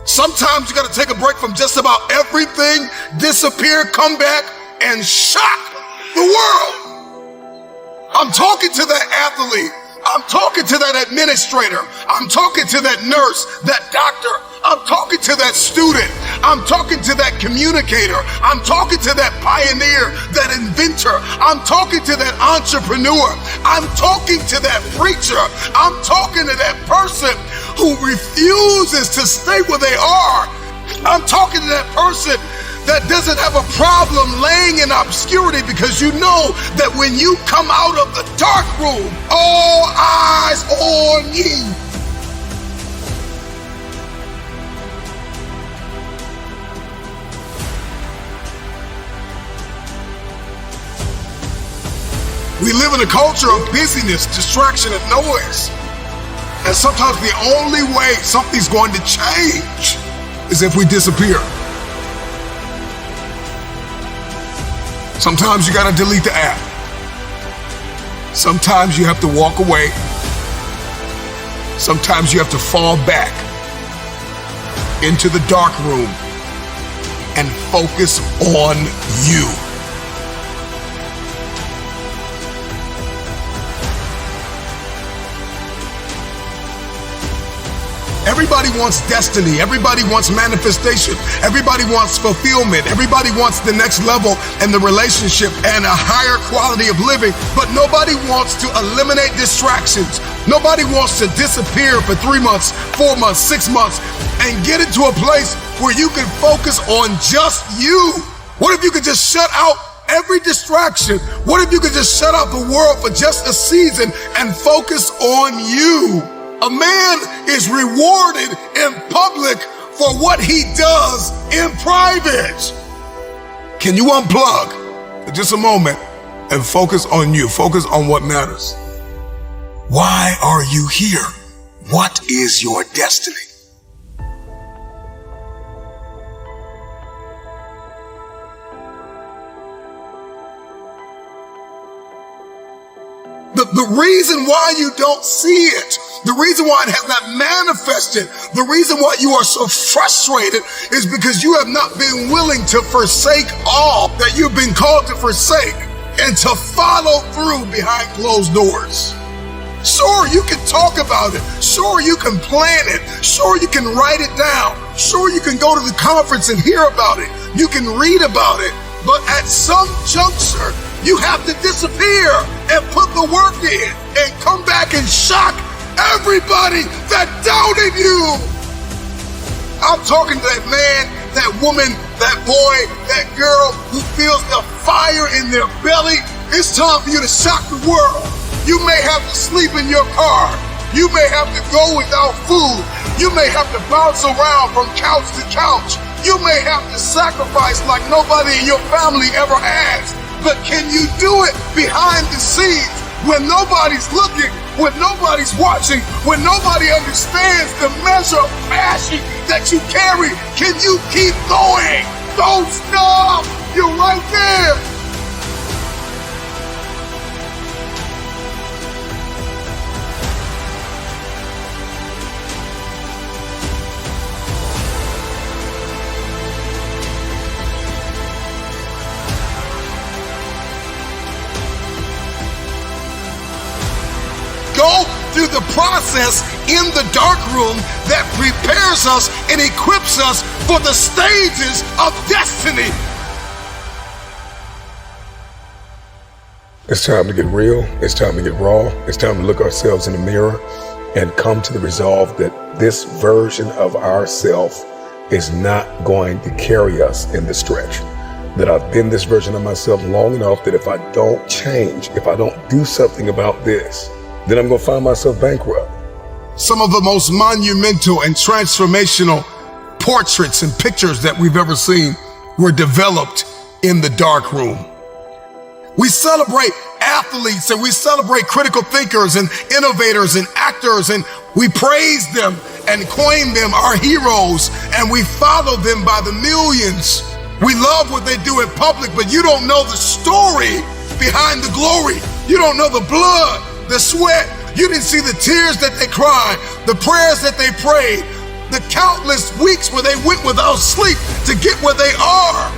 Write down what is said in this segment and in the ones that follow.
Sometimes you got to take a break from just about everything, disappear, come back, and shock the world. I'm talking to that athlete. I'm talking to that administrator. I'm talking to that nurse, that doctor. I'm talking to that student. I'm talking to that communicator. I'm talking to that pioneer, that inventor. I'm talking to that entrepreneur. I'm talking to that preacher. I'm talking to that person who refuses to stay where they are. I'm talking to that person that doesn't have a problem laying in obscurity, because you know that when you come out of the dark room, all eyes on you. We live in a culture of busyness, distraction, and noise. And sometimes the only way something's going to change is if we disappear. Sometimes you gotta delete the app. Sometimes you have to walk away. Sometimes you have to fall back into the dark room and focus on you. Everybody wants destiny. Everybody wants manifestation. Everybody wants fulfillment. Everybody wants the next level in the relationship and a higher quality of living. But nobody wants to eliminate distractions. Nobody wants to disappear for 3 months, 4 months, 6 months, and get into a place where you can focus on just you. What if you could just shut out every distraction? What if you could just shut out the world for just a season and focus on you? A man is rewarded in public for what he does in private. Can you unplug for just a moment and focus on you? Focus on what matters. Why are you here? What is your destiny? The reason why you don't see it, the reason why it has not manifested, the reason why you are so frustrated is because you have not been willing to forsake all that you've been called to forsake and to follow through behind closed doors. Sure, you can talk about it. Sure, you can plan it. Sure, you can write it down. Sure, you can go to the conference and hear about it. You can read about it. But at some juncture, you have to disappear and put the work in and come back and shock everybody that doubted you. I'm talking to that man, that woman, that boy, that girl who feels the fire in their belly. It's time for you to shock the world. You may have to sleep in your car. You may have to go without food. You may have to bounce around from couch to couch. You may have to sacrifice like nobody in your family ever has. But can you do it behind the scenes when nobody's looking, when nobody's watching, when nobody understands the measure of passion that you carry? Can you keep going? Don't stop. You're right there. Go through the process in the dark room that prepares us and equips us for the stages of destiny. It's time to get real. It's time to get raw. It's time to look ourselves in the mirror and come to the resolve that this version of ourself is not going to carry us in the stretch. That I've been this version of myself long enough that if I don't change, if I don't do something about this, then I'm going to find myself bankrupt. Some of the most monumental and transformational portraits and pictures that we've ever seen were developed in the dark room. We celebrate athletes and we celebrate critical thinkers and innovators and actors, and we praise them and coin them our heroes, and we follow them by the millions. We love what they do in public, but you don't know the story behind the glory. You don't know the blood, the sweat. You didn't see the tears that they cried, the prayers that they prayed, the countless weeks where they went without sleep to get where they are.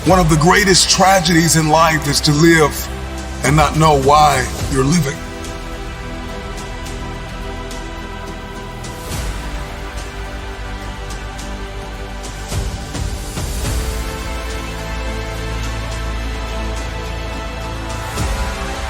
One of the greatest tragedies in life is to live and not know why you're living.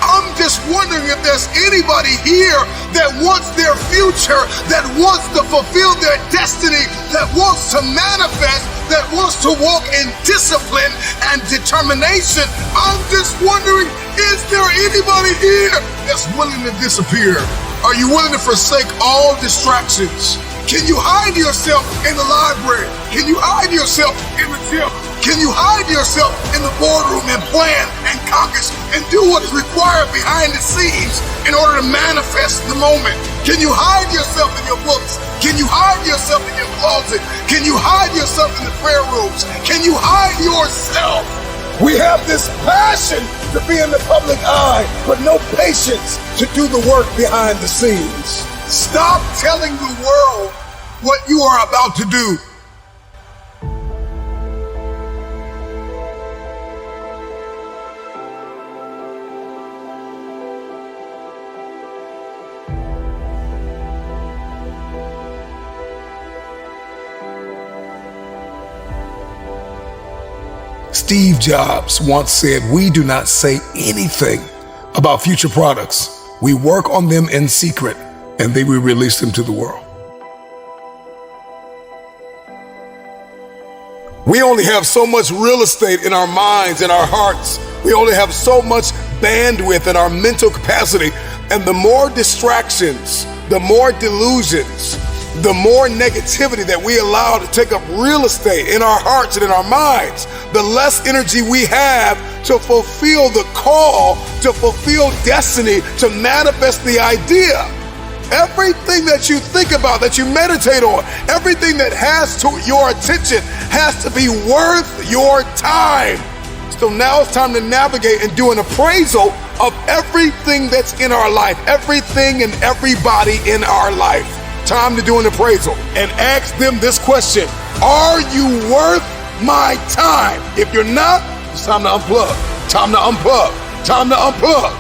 I'm just wondering if there's anybody here that wants their future, that wants to fulfill their destiny, that wants to manifest, that wants to walk in discipline and determination. I'm just wondering, is there anybody here that's willing to disappear? Are you willing to forsake all distractions? Can you hide yourself in the library? Can you hide yourself in the gym? Can you hide yourself in the boardroom and plan and caucus and do what is required behind the scenes in order to manifest the moment? Can you hide yourself in your books? Can you hide yourself in your closet? Can you hide yourself in the prayer rooms? Can you hide yourself? We have this passion to be in the public eye, but no patience to do the work behind the scenes. Stop telling the world what you are about to do. Steve Jobs once said, "We do not say anything about future products. We work on them in secret, and then we release them to the world." We only have so much real estate in our minds and our hearts. We only have so much bandwidth in our mental capacity. And the more distractions, the more delusions, the more negativity that we allow to take up real estate in our hearts and in our minds, the less energy we have to fulfill the call, to fulfill destiny, to manifest the idea. Everything that you think about, that you meditate on, everything that has to your attention has to be worth your time. So now it's time to navigate and do an appraisal of everything that's in our life, everything and everybody in our life. Time to do an appraisal and ask them this question: are you worth my time? If you're not, it's time to unplug. Time to unplug. Time to unplug.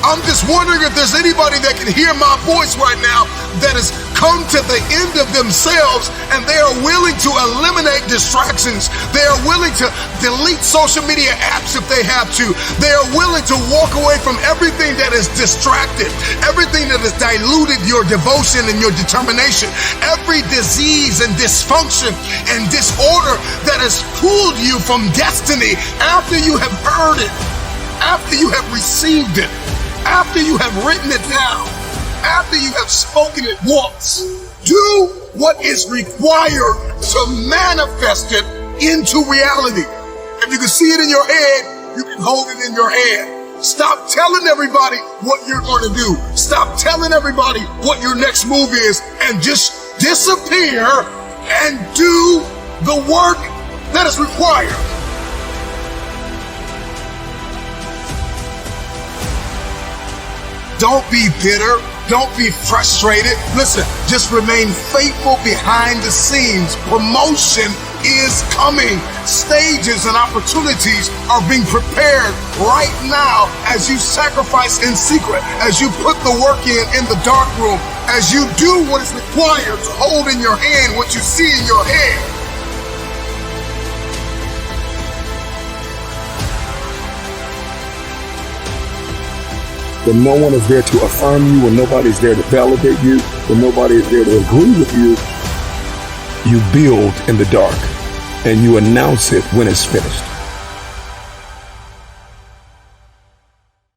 I'm just wondering if there's anybody that can hear my voice right now that has come to the end of themselves and they are willing to eliminate distractions. They are willing to delete social media apps if they have to. They are willing to walk away from everything that is distracted, everything that has diluted your devotion and your determination, every disease and dysfunction and disorder that has pulled you from destiny after you have heard it, after you have received it, after you have written it down, after you have spoken it once. Do what is required to manifest it into reality. If you can see it in your head, you can hold it in your hand. Stop telling everybody what you're going to do. Stop telling everybody what your next move is, and just disappear and do the work that is required. Don't be bitter. Don't be frustrated. Listen, just remain faithful behind the scenes. Promotion is coming. Stages and opportunities are being prepared right now as you sacrifice in secret, as you put the work in the dark room, as you do what is required to hold in your hand what you see in your head. When no one is there to affirm you, when nobody's there to validate you, when nobody is there to agree with you, you build in the dark and you announce it when it's finished.